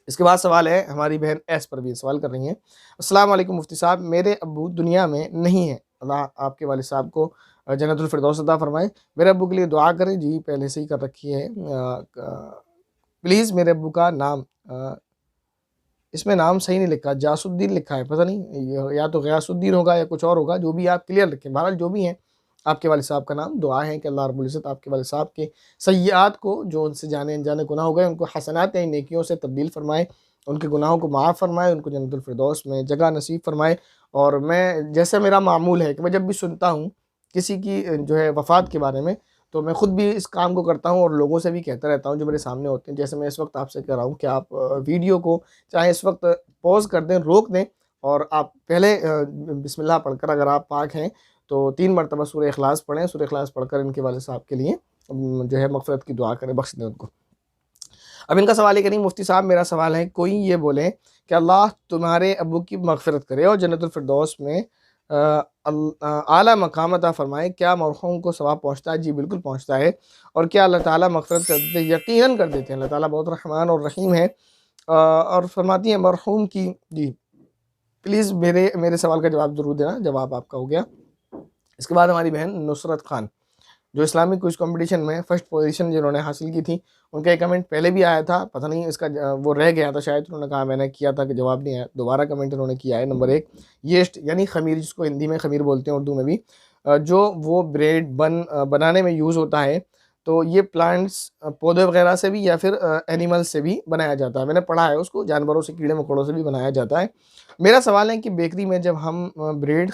इसके बाद सवाल है, हमारी बहन एस परवीन सवाल कर रही हैं। अस्सलाम वालेकुम मुफ्ती साहब, मेरे अब्बू दुनिया में नहीं है, अल्लाह आपके वालिद साहब को जन्नतुल फिरदौस अता फरमाए। मेरे अब्बू के लिए दुआ करें। जी पहले से ही कर रखी है। प्लीज़ मेरे अब्बू का नाम, इसमें नाम सही नहीं लिखा, जासुद्दीन लिखा है, पता नहीं या तो गयासुद्दीन होगा या कुछ और होगा, जो भी आप क्लियर रखें। बहरहाल जो भी हैं, आपके वालिद साहब का नाम, दुआ है कि अल्लाह रब्बुल इज़्ज़त आपके वालिद साहब के सय्यात को, जो उनसे जाने अनजाने गुनाह हो गए, उनको हसनात यानी नेकियों से तब्दील फरमाए, उनके गुनाहों को माफ़ फरमाए, उनको जन्नतुल फिरदौस में जगह नसीब फरमाए। और मैं, जैसे मेरा मामूल है कि मैं जब भी सुनता हूँ किसी की जो है वफ़ात के बारे में, तो मैं खुद भी इस काम को करता हूँ और लोगों से भी कहता रहता हूँ जो मेरे सामने होते हैं। जैसे मैं इस वक्त आपसे कह रहा हूँ कि आप वीडियो को चाहे इस वक्त पॉज़ कर दें, रोक दें, और आप पहले बिस्मिल्लाह पढ़कर, अगर आप पाक हैं तो 3 मरतबा सूरह इखलास पढ़ें। सूरह इखलास पढ़कर इनके वालिद साहब के लिए जो है मग़फ़िरत की दुआ करें, बख्श दें उनको। अब इनका सवाल ये कि नहीं मुफ्ती साहब, मेरा सवाल है, कोई ये बोले कि अल्लाह तुम्हारे अब्बू की मग़फ़िरत करे और जन्नतुल फिरदौस में आला मकाम अता फ़रमाए, क्या मरहूम को सवाब पहुँचता है? जी बिल्कुल पहुँचता है। और क्या अल्लाह ताला मग़फ़िरत कर देते हैं? यकीनन कर देते हैं। अल्लाह ताला बहुत रहमान और रहीम है। और फरमाती हैं मरहूम की, जी प्लीज़ मेरे मेरे सवाल का जवाब ज़रूर देना। जवाब आपका हो गया। इसके बाद हमारी बहन नुसरत खान, जो इस्लामिक क्विज़ कॉम्पिटिशन में फर्स्ट पोजीशन जिन्होंने हासिल की थी, उनका एक कमेंट पहले भी आया था, पता नहीं इसका वो रह गया था शायद, उन्होंने कहा मैंने किया था कि जवाब नहीं आया। दोबारा कमेंट उन्होंने किया है। नंबर 1, यीस्ट यानी खमीर, जिसको हिंदी में खमीर बोलते हैं, उर्दू में भी, जो वो ब्रेड बनाने में यूज़ होता है। तो ये प्लांट्स, पौधे वगैरह से भी या फिर एनिमल्स से भी बनाया जाता है। मैंने पढ़ा है उसको, जानवरों से, कीड़े मकोड़ों से भी बनाया जाता है। मेरा सवाल है कि बेकरी में जब हम ब्रेड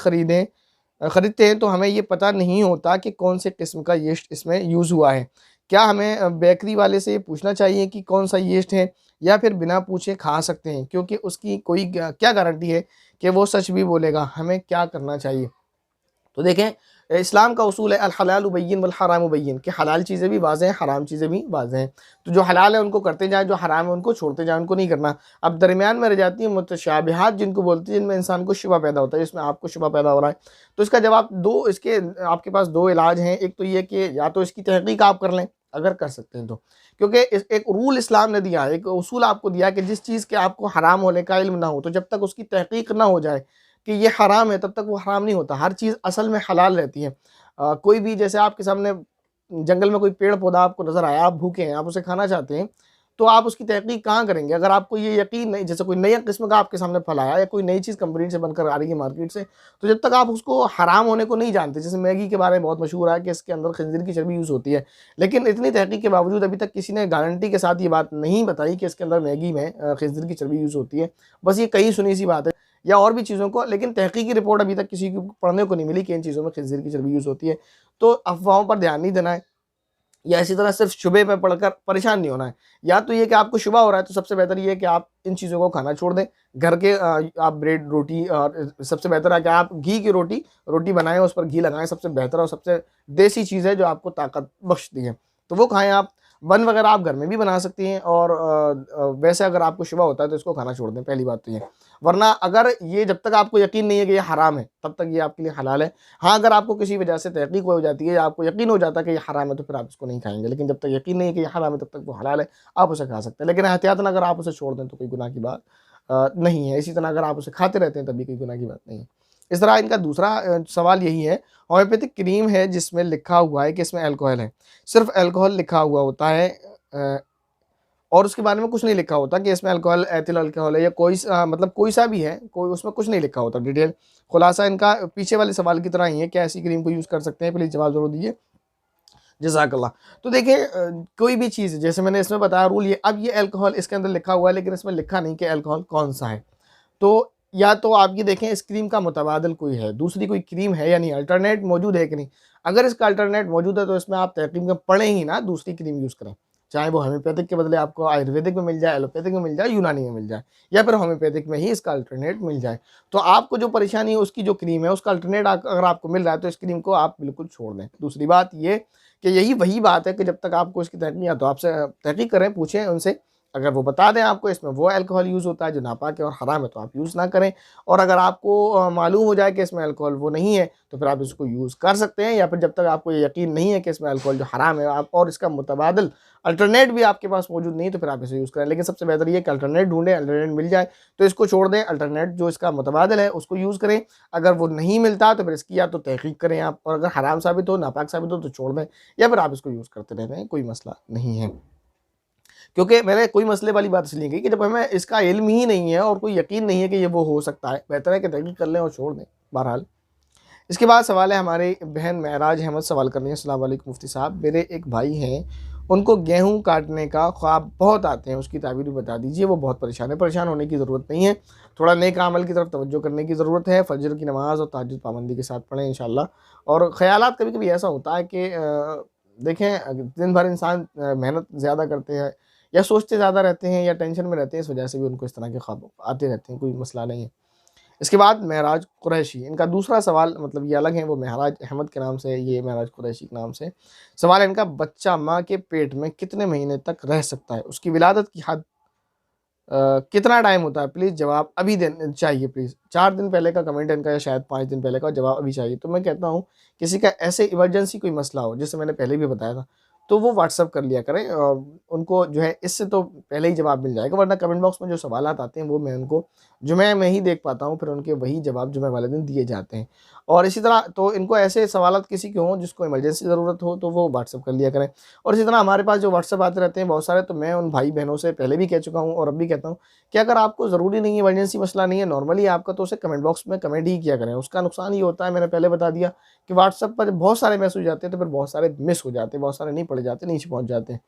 खरीदते हैं तो हमें ये पता नहीं होता कि कौन से किस्म का यीस्ट इसमें यूज़ हुआ है। क्या हमें बेकरी वाले से ये पूछना चाहिए कि कौन सा यीस्ट है, या फिर बिना पूछे खा सकते हैं? क्योंकि उसकी कोई क्या गारंटी है कि वो सच भी बोलेगा? हमें क्या करना चाहिए? तो देखें, इस्लाम का उसूल है अल हलालु बय्यिन वल हरामु बय्यिन, कि हलाल चीज़ें भी वाज़ेह हैं, हराम चीज़ें भी वाज़ेह हैं। तो जो हलाल है उनको करते जाएँ, जो हराम है उनको छोड़ते जाएँ, उनको नहीं करना। अब दरमियान में रह जाती है मुतशाबिहात, जिनको बोलते हैं, जिनमें इंसान को शुबा पैदा होता है, जिसमें आपको शुबा पैदा हो रहा है। तो इसका जवाब दो, इसके आपके पास 2 इलाज हैं। एक तो ये कि या तो इसकी तहकीक आप कर लें, अगर कर सकते हैं तो। क्योंकि इस एक रूल इस्लाम ने दिया है, एक उसूल आपको दिया है कि जिस चीज़ के आपको हराम होने का इल्म ना हो, तो जब तक उसकी तहकीक ना हो जाए कि ये हराम है, तब तक वो हराम नहीं होता। हर चीज़ असल में हलाल रहती है। कोई भी, जैसे आपके सामने जंगल में कोई पेड़ पौधा आपको नज़र आया, आप भूखे हैं, आप उसे खाना चाहते हैं, तो आप उसकी तहकीक कहाँ करेंगे? अगर आपको ये यकीन नहीं, जैसे कोई नया किस्म का आपके सामने फल आया या कोई नई चीज़ कंपनी से बनकर आ रही है मार्केट से, तो जब तक आप उसको हराम होने को नहीं जानते, जैसे मैगी के बारे में बहुत मशहूर है कि इसके अंदर खंजीर की चर्बी यूज़ होती है, लेकिन इतनी तहकीक के बावजूद अभी तक किसी ने गारंटी के साथ ये बात नहीं बताई कि इसके अंदर मैगी में खंजीर की चर्बी यूज़ होती है। बस ये कही सुनी सी बात है, या और भी चीज़ों को, लेकिन तहकीकी रिपोर्ट अभी तक किसी को पढ़ने को नहीं मिली कि इन चीज़ों में खंजीर की चर्बी यूज़ होती है। तो अफ़वाहों पर ध्यान नहीं देना है, या इसी तरह सिर्फ शुबे में पढ़कर परेशान नहीं होना है। या तो ये कि आपको शुबा हो रहा है, तो सबसे बेहतर ये है कि आप इन चीज़ों को खाना छोड़ दें। घर के आप ब्रेड, रोटी, और सबसे बेहतर है कि आप घी की रोटी बनाएँ, उस पर घी लगाएँ, सबसे बेहतर और सबसे देसी चीज़ है जो आपको ताकत बख्शती है। तो वो खाएँ आप। बन वगैरह आप घर में भी बना सकती हैं, और वैसे अगर आपको शुबा होता है तो इसको खाना छोड़ दें, पहली बात तो ये। वरना अगर ये, जब तक आपको यकीन नहीं है कि ये हराम है, तब तक ये आपके लिए हलाल है। हाँ, अगर आपको किसी वजह से तहकीक हो जाती है, या आपको यकीन हो जाता है कि ये हराम है, तो फिर आप इसको नहीं खाएँगे। लेकिन जब तक यकीन नहीं है कि ये हराम है, तब तक वो हलाल है, आप उसे खा सकते हैं। लेकिन एहतियातन अगर आप उसे छोड़ दें तो कोई गुनाह की बात नहीं है। इसी तरह अगर आप उसे खाते रहते हैं, तब भी कोई गुनाह की बात नहीं है। इस तरह इनका दूसरा सवाल यही है, होम्योपैथिक क्रीम है जिसमें लिखा हुआ है कि इसमें अल्कोहल है। सिर्फ़ अल्कोहल लिखा हुआ होता है, अ, और उसके बारे में कुछ नहीं लिखा होता कि इसमें अल्कोहल, एथिल अल्कोहल है, या मतलब कोई सा भी है, कोई उसमें कुछ नहीं लिखा होता डिटेल। खुलासा इनका पीछे वाले सवाल की तरह ही है, क्या ऐसी क्रीम को यूज़ कर सकते हैं? प्लीज़ जवाब ज़रूर दीजिए। जज़ाकल्लाह। तो देखिए, कोई भी चीज़, जैसे मैंने इसमें बताया रूल ये, अब ये अल्कोहल इसके अंदर लिखा हुआ है, लेकिन इसमें लिखा नहीं कि अल्कोहल कौन-सा है। तो या तो आप ये देखें इस क्रीम का मुतबादिल कोई है, दूसरी कोई क्रीम है या नहीं, अल्टरनेट मौजूद है कि नहीं। अगर इसका अल्टरनेट मौजूद है, तो इसमें आप तहकीक में पढ़ें ही ना, दूसरी क्रीम यूज़ करें। चाहे वो होम्योपैथिक के बदले आपको आयुर्वेदिक में मिल जाए, एलोपैथिक में मिल जाए, यूनानी में मिल जाए, या फिर होम्योपैथिक में ही इसका अल्टरनेट मिल जाए। तो आपको जो परेशानी है, उसकी जो क्रीम है, उसका अल्टरनेट अगर आपको मिल रहा है, तो इस क्रीम को आप बिल्कुल छोड़ दें। दूसरी बात ये कि यही वही बात है कि जब तक आपको इसकी तहकीक, या तो आपसे तहकीक करें, पूछें उनसे अगर वो बता दें आपको इसमें वो अल्कोहल यूज़ होता है जो नापाक है और हराम है, तो आप यूज़ ना करें। और अगर आपको मालूम हो जाए कि इसमें अल्कोहल वो नहीं है, तो फिर आप इसको यूज़ कर सकते हैं, या फिर जब तक आपको ये यकीन नहीं है कि इसमें अल्कोहल जो हराम है आप और इसका मुतबादिल अल्टरनेट भी आपके पास मौजूद नहीं है, तो फिर आप इसे यूज़ करें। लेकिन सबसे बेहतर ये है कि अल्टरनेट ढूँढें, अल्टरनेट मिल जाए तो इसको छोड़ दें, अल्टरनेट जो इसका मुतबादिल है उसको यूज़ करें। अगर वो नहीं मिलता तो फिर इसकी या तो तहकीक करें आप, और अगर हराम साबित हो, नापाक साबित हो तो छोड़ दें, या फिर आप इसको यूज़ करते रहते हैं, कोई मसला नहीं है। क्योंकि मैंने कोई मसले वाली बात इसलिए कही कि जब हमें इसका इल्म ही नहीं है और कोई यकीन नहीं है कि ये वो हो सकता है, बेहतर है कि तहकीक कर लें और छोड़ दें। बहरहाल इसके बाद सवाल है, हमारी बहन महराज अहमद सवाल कर रही है, अस्सलाम वालेकुम मुफ्ती साहब, मेरे एक भाई हैं, उनको गेहूं काटने का ख्वाब बहुत आते हैं, उसकी ताबीर भी बता दीजिए, वो बहुत परेशान है। परेशान होने की ज़रूरत नहीं है, थोड़ा नेक अमल की तरफ तवज्जो करने की ज़रूरत है, फजर की नमाज़ और तहज्जुद पाबंदी के साथ पढ़ें इंशाअल्लाह। और ख़यालात कभी कभी ऐसा होता है कि देखें दिन भर इंसान मेहनत ज़्यादा करते हैं या सोचते ज़्यादा रहते हैं या टेंशन में रहते हैं, इस वजह से भी उनको इस तरह के ख्वाब आते रहते हैं, कोई मसला नहीं है। इसके बाद महराज कुरैशी, इनका दूसरा सवाल मतलब ये अलग है, वो महराज अहमद के नाम से, ये महराज कुरैशी के नाम से सवाल है इनका, बच्चा माँ के पेट में कितने महीने तक रह सकता है, उसकी विलादत की हद कितना टाइम होता है, प्लीज़ जवाब अभी देना चाहिए प्लीज़। 4 दिन पहले का कमेंट है इनका, या शायद 5 दिन पहले का, जवाब अभी चाहिए। तो मैं कहता हूँ किसी का ऐसे इमरजेंसी कोई मसला हो, जैसे मैंने पहले भी बताया था, तो वो व्हाट्सअप कर लिया करें, और उनको जो है इससे तो पहले ही जवाब मिल जाएगा, वरना कमेंट बॉक्स में जो सवालात आते हैं वो मैं उनको जुमे में ही देख पाता हूँ, फिर उनके वही जवाब जुमे वाले दिन दिए जाते हैं। और इसी तरह तो इनको ऐसे सवालात किसी के हों जिसको इमरजेंसी ज़रूरत हो, तो वो व्हाट्सअप कर लिया करें। और इसी तरह हमारे पास जो व्हाट्सअप आते रहते हैं बहुत सारे, तो मैं उन भाई बहनों से पहले भी कह चुका हूँ और अब भी कहता हूँ कि अगर आपको ज़रूरी नहीं है, इमरजेंसी मसला नहीं है, नॉर्मली आपका, तो उसे कमेंट बॉक्स में कमेंट ही किया करें। उसका नुकसान ये होता है, मैंने पहले बता दिया, कि व्हाट्सएप पर जब बहुत सारे मैसेज जाते हैं तो फिर बहुत सारे मिस हो जाते हैं, बहुत सारे नहीं पढ़े जाते, नीचे पहुंच जाते हैं।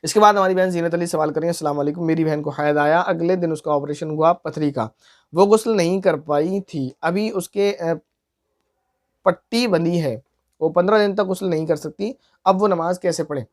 इसके बाद हमारी बहन जीनत अली सवाल करें, अस्सलाम वालेकुम, मेरी बहन को हैद आया, अगले दिन उसका ऑपरेशन हुआ पथरी का, वो गुस्ल नहीं कर पाई थी, अभी उसके पट्टी बंधी है, वो 15 दिन तक गुस्ल नहीं कर सकती, अब वो नमाज कैसे पढ़े।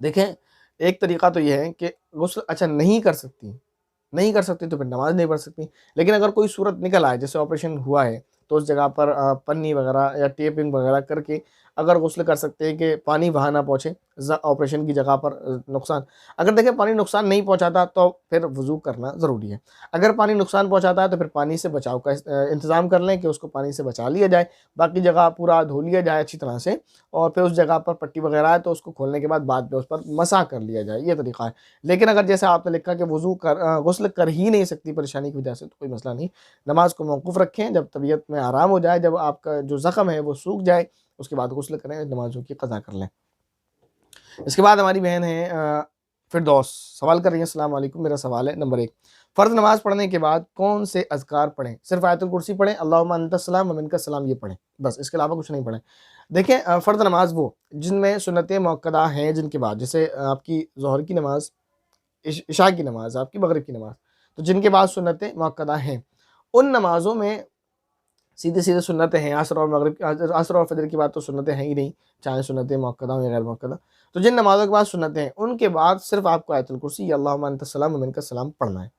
देखें, एक तरीका तो यह है कि गुस्ल अच्छा नहीं कर सकती तो फिर नमाज नहीं पढ़ सकती। लेकिन अगर कोई सूरत निकल आए, जैसे ऑपरेशन हुआ है, तो उस जगह पर पन्नी वगैरह या टेपिंग वगैरह करके अगर गुस्ल कर सकते हैं कि पानी वहाँ ना पहुँचे ऑपरेशन की जगह पर नुकसान। अगर देखें पानी नुकसान नहीं पहुँचाता तो फिर वज़ू करना ज़रूरी है। अगर पानी नुकसान पहुँचाता है तो फिर पानी से बचाव का इंतज़ाम कर लें कि उसको पानी से बचा लिया जाए, बाकी जगह पूरा धो लिया जाए अच्छी तरह से, और फिर उस जगह पर पट्टी वगैरह है तो उसको खोलने के बाद में उस पर मसा कर लिया जाए, ये तरीका है। लेकिन अगर जैसे आपने लिखा कि गुस्ल कर ही नहीं सकती परेशानी की वजह से, तो कोई मसला नहीं, नमाज को मौकूफ़ रखें, जब तबीयत में आराम हो जाए, जब आपका जो ज़ख्म है वो सूख जाए, उसके बाद गुस्ल करें, नमाज़ों की क़ज़ा कर लें। इसके बाद हमारी बहन है फिरदौस, सवाल कर रही है, अस्सलाम वालेकुम, मेरा सवाल है नंबर 1, फ़र्ज़ नमाज पढ़ने के बाद कौन से अज़कार पढ़ें, सिर्फ आयतुल कुर्सी पढ़ें, अल्लाहुम्मा अंतस सलाम व मिनकस सलाम, ये पढ़ें बस, इसके अलावा कुछ नहीं पढ़ें। देखें फ़र्ज़ नमाज वो जिनमें सुन्नतें मुअक्कदा हैं, जिनके बाद, जैसे आपकी ज़ोहर की नमाज, इशा की नमाज, आपकी मगरिब की नमाज, तो जिनके बाद सुन्नतें मुअक्कदा हैं, उन नमाज़ों में सीधे-सीधे सुन्नतें हैं, असर और मगरिब, असर और फजर की बात तो सुन्नतें हैं ही नहीं, चाहे सुन्नतें मुअक्कदा हो या गैर मुअक्कदा। तो जिन नमाज़ों के बाद सुन्नतें हैं, उनके बाद सिर्फ आपको आयतुल कुर्सी या अल्लाहुम्मा अंतस सलाम व मिनकस सलाम पढ़ना है।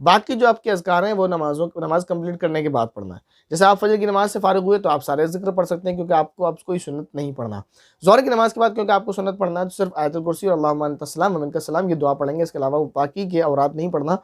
बाकी जो आपके अज़कार हैं वो नमाज़ कंप्लीट करने के बाद पढ़ना है। जैसे आप फजर की नमाज़ से फ़ारिग हुए तो आप सारे ज़िक्र पढ़ सकते हैं, क्योंकि आपको अब कोई सुन्नत नहीं पढ़ना। ज़ोहर की नमाज़ के बाद क्योंकि आपको सुन्नत पढ़ना है, तो सिर्फ आयतुल कुर्सी और अल्लाहुम्मा अंतस सलाम व मिनकस सलाम ये दुआ पढ़ेंगे, इसके अलावा बाकी के औरात नहीं पढ़ना,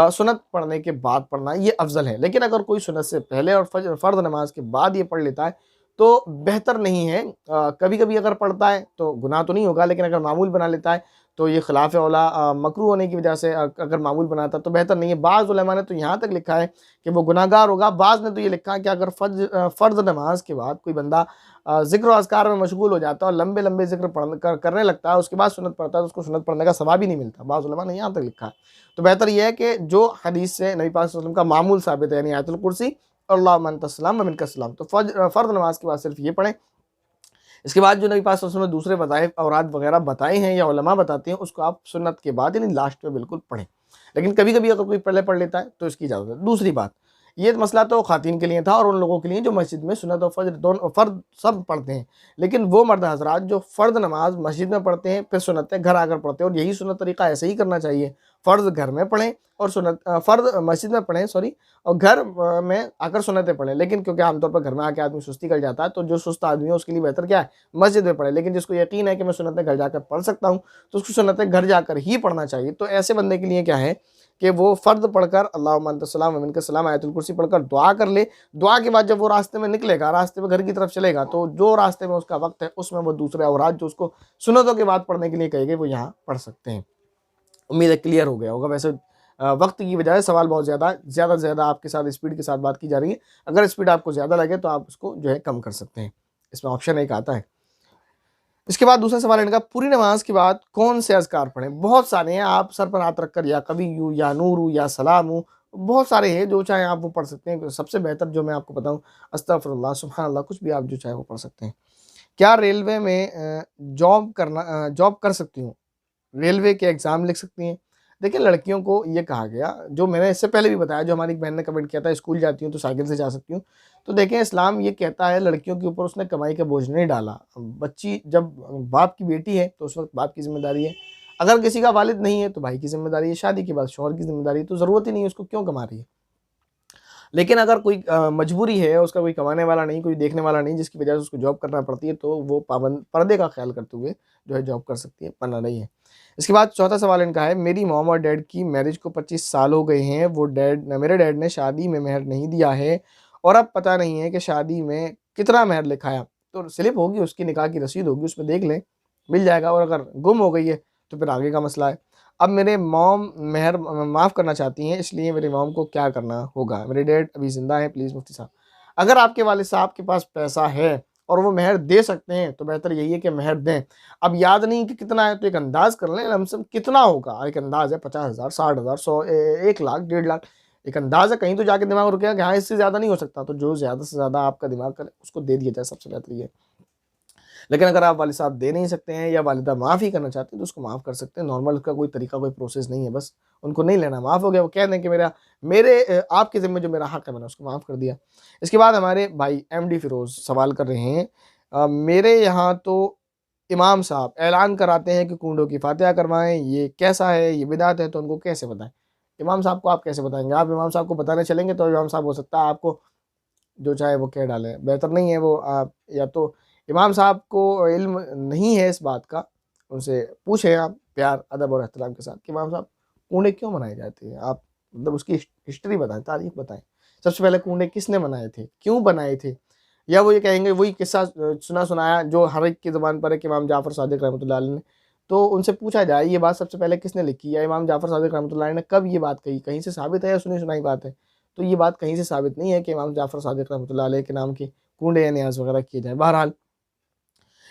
सुन्नत पढ़ने के बाद पढ़ना, ये अफ़ज़ल है। लेकिन अगर कोई सुन्नत से पहले और फ़र्ज़ नमाज के बाद ये पढ़ लेता है तो बेहतर नहीं है। कभी-कभी अगर पढ़ता है तो गुनाह तो नहीं होगा, लेकिन अगर मामूल बना लेता है तो ये खिलाफ औला मकरूह होने की वजह से अगर मामूल बनाता तो बेहतर नहीं है। बाज़ उलमा ने तो यहाँ तक लिखा है कि वो गुनाहगार होगा, बाज़ ने तो ये लिखा है कि अगर फ़र्ज़ नमाज के बाद कोई बंदा ज़िक्र और अज़कार में मशगूल हो जाता है और लंबे-लंबे ज़िक्र करने लगता है, उसके बाद सुन्नत पढ़ता है, तो उसको सुन्नत पढ़ने का सवाब ही नहीं मिलता। बाज़ उलमा ने यहाँ तक लिखा है। तो बेहतर ये है कि जो हदीस से नबी पाक सल्लल्लाहु अलैहि वसल्लम का मामूल साबित है, यानी आयतुल कुर्सी और अल्लाहुम्मा अंतस सलाम व मिनकस सलाम, तो फ़र्ज़ नमाज के बाद सिर्फ ये पढ़ें। इसके बाद जो नबी पाक सल्लल्लाहु अलैहि वसल्लम ने दूसरे वज़ाइफ औरात वगैरह बताए हैं या उलमा बताते हैं, उसको आप सुन्नत के बाद यानी लास्ट में बिल्कुल पढ़ें। लेकिन कभी-कभी अगर कोई पहले पढ़ लेता है तो इसकी इजाज़त है। दूसरी बात, ये मसला तो ख़वातीन के लिए था और उन लोगों के लिए जो मस्जिद में सुन्नत और फ़ज्र दोनों फ़र्द सब पढ़ते हैं। लेकिन वो मर्द हज़रात जो फ़र्द नमाज मस्जिद में पढ़ते हैं, फिर सुन्नतें घर आकर पढ़ते हैं, और यही सुन्नत तरीक़ा ऐसे ही करना चाहिए। फ़र्ज़ घर में पढ़ें और फ़र्ज़ मस्जिद में पढ़ें, सॉरी, और घर में आकर सुन्नतें पढ़ें। लेकिन क्योंकि आमतौर पर घर में आके आदमी सुस्ती कर जाता है, तो जो सुस्त आदमी है उसके लिए बेहतर क्या है, मस्जिद में पढ़े। लेकिन जिसको यकीन है कि मैं सुन्नतें घर जाकर पढ़ सकता हूँ, तो उसको सुन्नतें घर जाकर ही पढ़ना चाहिए। तो ऐसे बंदे के लिए क्या है कि वो फ़र्द पढ़कर अल्लाहुम्मा अंत सलाम व मिनका सलाम आयतुल कुर्सी पढ़कर दुआ कर ले। दुआ के बाद जब वो रास्ते में निकलेगा, रास्ते में घर की तरफ चलेगा, तो जो रास्ते में उसका वक्त है उसमें वो दूसरे औरात जो उसको सुन्नतों के बाद पढ़ने के लिए कहेंगे वो यहाँ पढ़ सकते हैं। उम्मीद है क्लियर हो गया होगा। वैसे वक्त की वजह से सवाल बहुत ज़्यादा से ज़्यादा आपके साथ स्पीड के साथ बात की जा रही है। अगर स्पीड आपको ज़्यादा लगे तो आप उसको जो है कम कर सकते हैं, इसमें ऑप्शन एक आता है। इसके बाद दूसरा सवाल इनका, पूरी नमाज के बाद कौन से अज़कार पढ़ें? बहुत सारे हैं, आप सर पर हाथ रखकर या कविय्यू या नूरू या सलामू, बहुत सारे हैं, जो चाहे आप वो पढ़ सकते हैं। सबसे बेहतर जो मैं आपको बताऊँ, अस्तगफिरुल्लाह, सुब्हानअल्लाह, कुछ भी आप जो चाहे वो पढ़ सकते हैं। क्या रेलवे में जॉब कर सकती हूँ? रेलवे के एग्ज़ाम लिख सकती हैं? देखिए, लड़कियों को ये कहा गया, जो मैंने इससे पहले भी बताया, जो हमारी एक बहन ने कमेंट किया था, स्कूल जाती हूँ तो साइकिल से जा सकती हूँ। तो देखें, इस्लाम ये कहता है लड़कियों के ऊपर उसने कमाई का बोझ नहीं डाला। बच्ची जब बाप की बेटी है तो उस वक़्त बाप की ज़िम्मेदारी है। अगर किसी का वालिद नहीं है तो भाई की ज़िम्मेदारी है, शादी के बाद शौहर की ज़िम्मेदारी है, तो ज़रूरत ही नहीं है उसको क्यों कमा रही है। लेकिन अगर कोई मजबूरी है, उसका कोई कमाने वाला नहीं, कोई देखने वाला नहीं, जिसकी वजह से उसको जॉब करना पड़ती है, तो वो पाबंद पर्दे का ख्याल करते हुए जो है जॉब कर सकती है, वरना नहीं है। इसके बाद चौथा सवाल इनका है, मेरी मॉम और डैड की मैरिज को 25 साल हो गए हैं। वो मेरे डैड ने शादी में मेहर नहीं दिया है और अब पता नहीं है कि शादी में कितना मेहर लिखाया। तो स्लिप होगी, उसकी निकाह की रसीद होगी, उसमें देख लें, मिल जाएगा। और अगर गुम हो गई है तो फिर आगे का मसला है। अब मेरे मॉम मेहर माफ़ करना चाहती हैं, इसलिए मेरे मॉम को क्या करना होगा? मेरे डैड अभी ज़िंदा हैं, प्लीज़ मुफ्ती साहब। अगर आपके वालिद साहब के पास पैसा है और वो मेहर दे सकते हैं, तो बेहतर यही है कि मेहर दें। अब याद नहीं कि कितना है, तो एक अंदाज़ कर लें, लमसम कितना होगा। एक अंदाज़ है 50,000, 60,000, 100, 1 लाख, 1.5 लाख, एक अंदाज़ है। कहीं तो जाके दिमाग रुकेगा कि हाँ, इससे ज़्यादा नहीं हो सकता। तो जो ज़्यादा से ज़्यादा आपका दिमाग करे, उसको दे दिया जाए, सबसे बेहतर ये है। लेकिन अगर आप वालिद साहब दे नहीं सकते हैं या वालिदा माफ़ ही करना चाहते हैं, तो उसको माफ़ कर सकते हैं। नॉर्मल उसका कोई तरीका, कोई प्रोसेस नहीं है, बस उनको नहीं लेना, माफ़ हो गया, वो कह दें कि आपके ज़िम्मे जो मेरा हक़ है, मैंने उसको माफ़ कर दिया। इसके बाद हमारे भाई एमडी फ़िरोज़ सवाल कर रहे हैं, मेरे यहाँ तो इमाम साहब ऐलान कराते हैं कि कूंडों की फ़ातिहा करवाएँ, ये कैसा है, ये बिदअत है, तो उनको कैसे बताएँ? इमाम साहब को आप कैसे बताएँगे? आप इमाम साहब को बताने चलेंगे तो इमाम साहब हो सकता है आपको जो चाहे वो कह डालें। बेहतर नहीं है वो, आप या तो इमाम साहब को इल्म नहीं है इस बात का, उनसे पूछें आप प्यार, अदब और एहतराम के साथ कि इमाम साहब, कूड़े क्यों मनाए जाते हैं? आप मतलब उसकी हिस्ट्री बताएँ, तारीख़ बताएँ। सबसे पहले कूड़े किसने बनाए थे? क्यों बनाए थे? या वो ये कहेंगे वही किस्सा सुना-सुनाया जो हर एक की ज़ुबान पर है कि इमाम जाफ़र सादिक़ रहमतुल्लाह अलैह ने। तो उनसे पूछा जाए ये बात सबसे पहले किसने लिखी, या इमाम जाफ़र सादिक़ रहमतुल्लाह अलैह ने कब ये बात कही? कहीं से साबित है या सुनी-सुनाई बात है? तो ये बात कहीं से साबित नहीं है कि इमाम जाफ़र सादिक़ रहमतुल्लाह अलैह के नाम के कूड़े या न्याज़ वग़ैरह किए जाएँ। बहरहाल,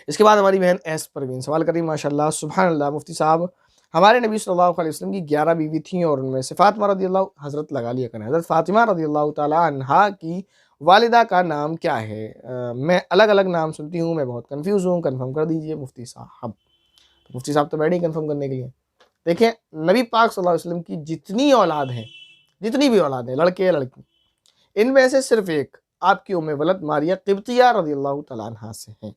इसके बाद हमारी बहन एस परवीन सवाल कर रही है, माशाअल्लाह सुभानअल्लाह, मुफ्ती साहब, हमारे नबी सल्लल्लाहु अलैहि वसल्लम की 11 बीवी थीं और उनमें से फ़ातिमा रज़ियल्लाहु, हज़रत लगा लिया करें, हज़रत फ़ातिमा रज़ियल्लाहु ताला अन्हा की वालिदा का नाम क्या है? मैं अलग-अलग नाम सुनती हूँ, मैं बहुत कन्फ्यूज़ हूँ, कन्फर्म कर दीजिए मुफ्ती साहब। तो मुफ्ती साहब तो बैठे ही कन्फर्म करने के लिए। देखिए, नबी पाक सल्लल्लाहु अलैहि वसल्लम की जितनी औलाद हैं, जितनी भी औलाद हैं, लड़के या लड़की, इनमें से सिर्फ़ एक आपकी उम्मे वलद मारिया क़िब्तिया रज़ियल्लाहु तआला अन्हा से हैं।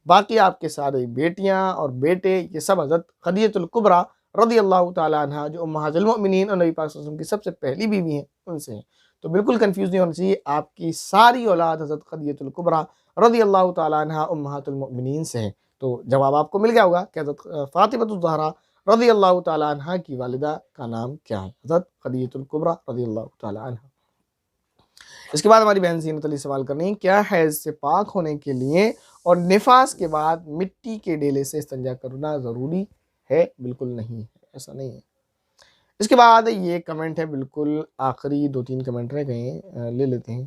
बाकी आपके सारे बेटियाँ और बेटे ये सब हज़रत ख़दीजतुल कुबरा रज़ियल्लाहु तआला अन्हा, जो उम्महातुल मुमिनीन और नबी पाक सल्लल्लाहु अलैहि वसल्लम की सबसे पहली बीवी हैं, उनसे हैं। तो बिल्कुल कन्फ्यूज़ नहीं होना चाहिए, आपकी सारी औलाद हज़रत ख़दीजतुल कुबरा रज़ियल्लाहु तआला अन्हा उम्महातुल मुमिनीन से हैं। तो जवाब आपको मिल गया होगा कि हज़रत फ़ातिमतुज़ ज़हरा रज़ियल्लाहु तआला अन्हा की वालिदा का नाम क्या है? हज़रत ख़दीजतुल कुबरा रज़ियल्लाहु तआला अन्हा। इसके बाद हमारी बहन ज़ीनत अली सवाल कर रही हैं, क्या हैज़ से पाक होने के लिए और निफास के बाद मिट्टी के डेले से इस्तिंजा करना ज़रूरी है? बिल्कुल नहीं है, ऐसा नहीं है। इसके बाद ये कमेंट है, बिल्कुल आखिरी 2-3 कमेंट रह गए हैं, ले लेते हैं।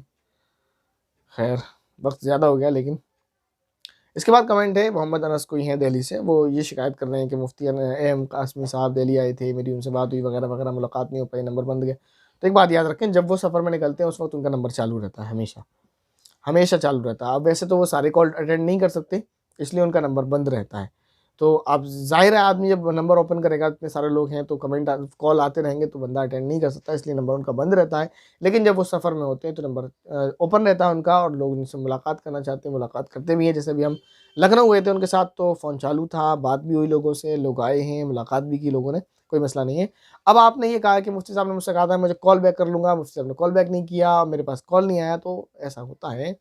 खैर, वक्त ज़्यादा हो गया, लेकिन इसके बाद कमेंट है, मोहम्मद अनस कोई हैं दिल्ली से, वो ये शिकायत कर रहे हैं कि मुफ्ती एम कासमी साहब दिल्ली आए थे, मेरी उनसे बात हुई वगैरह वगैरह, मुलाकात नहीं हो पाई, नंबर बंद गया। तो एक बात याद रखें, जब वो सफ़र में निकलते हैं उस वक्त उनका नंबर चालू रहता है, हमेशा हमेशा चालू रहता है। अब वैसे तो वो सारे कॉल अटेंड नहीं कर सकते, इसलिए उनका नंबर बंद रहता है। तो अब ज़ाहिर है आदमी जब नंबर ओपन करेगा, इतने सारे लोग हैं तो कमेंट कॉल आते रहेंगे तो बंदा अटेंड नहीं कर सकता, इसलिए नंबर उनका बंद रहता है। लेकिन जब वो सफ़र में होते हैं तो नंबर ओपन रहता है उनका और लोग उनसे मुलाकात करना चाहते हैं, मुलाकात करते भी हैं। जैसे अभी हम लखनऊ गए थे उनके साथ, तो फ़ोन चालू था, बात भी हुई लोगों से, लोग आए हैं, मुलाकात भी की लोगों ने, कोई मसला नहीं है। अब आपने ये कहा कि मुफ्ती साहब ने मुझसे कहा था मुझे कॉल बैक कर लूँगा, मुफ्ती साहब ने कॉल बैक नहीं किया, मेरे पास कॉल नहीं आया। तो ऐसा होता है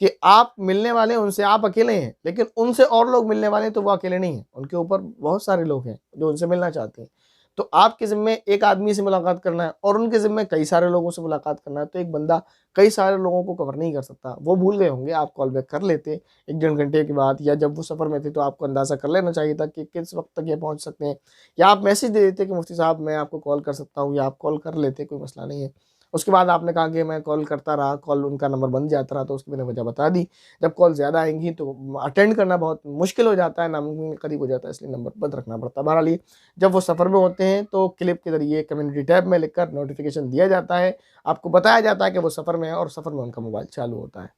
कि आप मिलने वाले हैं उनसे, आप अकेले हैं, लेकिन उनसे और लोग मिलने वाले हैं तो वो अकेले नहीं हैं, उनके ऊपर बहुत सारे लोग हैं जो उनसे मिलना चाहते हैं। तो आपके ज़िम्मे एक आदमी से मुलाकात करना है और उनके ज़िम्मे कई सारे लोगों से मुलाकात करना है, तो एक बंदा कई सारे लोगों को कवर नहीं कर सकता। वो भूल गए होंगे, आप कॉल बैक कर लेते 1 डेढ़ घंटे के बाद, या जब वो सफ़र में थे तो आपको अंदाज़ा कर लेना चाहिए था कि किस वक़्त तक ये पहुँच सकते हैं, या आप मैसेज दे देते कि मुफ्ती साहब मैं आपको कॉल कर सकता हूँ, या आप कॉल कर लेते, कोई मसला नहीं है। उसके बाद आपने कहा कि मैं कॉल करता रहा, कॉल उनका नंबर बंद जाता रहा, तो उसकी मैंने वजह बता दी। जब कॉल ज़्यादा आएँगी तो अटेंड करना बहुत मुश्किल हो जाता है, नामुमकिन के करीब हो जाता है, इसलिए नंबर बंद रखना पड़ता है। बहरहाल ये जब वो सफ़र में होते हैं तो क्लिप के ज़रिए कम्युनिटी टैब में लिखकर नोटिफ़िकेशन दिया जाता है, आपको बताया जाता है कि वो सफ़र में है और सफ़र में उनका मोबाइल चालू होता है।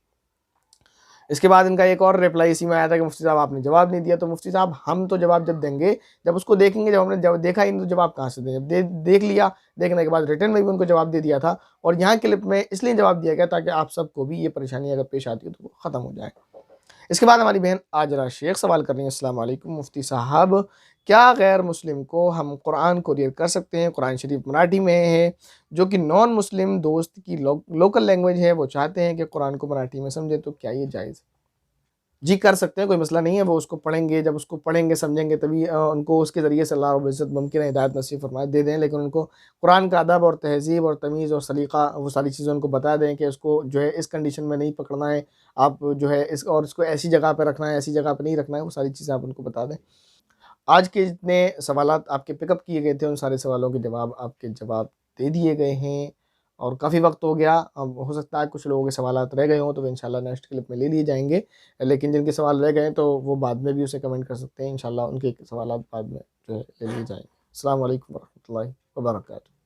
इसके बाद इनका एक और रिप्लाई इसी में आया था कि मुफ्ती साहब आपने जवाब नहीं दिया। तो मुफ्ती साहब हम तो जवाब जब देंगे, जब उसको देखेंगे, जब हमने जब देखा ही नहीं तो जवाब कहाँ से दें? जब देख लिया, देखने के बाद रिटर्न में भी उनको जवाब दे दिया था, और यहाँ क्लिप में इसलिए जवाब दिया गया ताकि आप सबको भी ये परेशानी अगर पेश आती है तो वो ख़त्म हो जाए। इसके बाद हमारी बहन आजरा शेख सवाल कर रही हैं, अस्सलाम वालेकुम मुफ्ती साहब, क्या गैर मुस्लिम को हम कुरान कोरियर कर सकते हैं? कुरान शरीफ मराठी में है, जो कि नॉन मुस्लिम दोस्त की लोकल लैंग्वेज है, वो चाहते हैं कि कुरान को मराठी में समझे, तो क्या ये जायज़? जी, कर सकते हैं, कोई मसला नहीं है। वो उसको पढ़ेंगे, जब उसको पढ़ेंगे, समझेंगे, तभी उनको उसके ज़रिए से अल्लाह रब्बुल इज़्ज़त मुमकिन है हिदायत नसीब फरमाए, दे दें। लेकिन उनको कुरान का अदब और तहज़ीब और तमीज़ और सलीक़ा, वो सारी चीज़ें उनको बता दें कि उसको जो है इस कंडीशन में नहीं पकड़ना है, आप जो है इसको ऐसी जगह पे रखना है, ऐसी जगह पे नहीं रखना है, वो सारी चीज़ें आप उनको बता दें। आज के जितने सवालात आपके पिकअप किए गए थे, उन सारे सवालों के जवाब दे दिए गए हैं, और काफ़ी वक्त हो गया। अब हो सकता है कुछ लोगों के सवालात रह गए हों, तो वो इंशाल्लाह नेक्स्ट क्लिप में ले लिए जाएंगे। लेकिन जिनके सवाल रह गए तो वो बाद में भी उसे कमेंट कर सकते हैं, इंशाल्लाह उनके सवालात बाद में जो है ले लिए जाएंगे। अस्सलाम वालेकुम वरहमतुल्लाहि वबरकातुहू।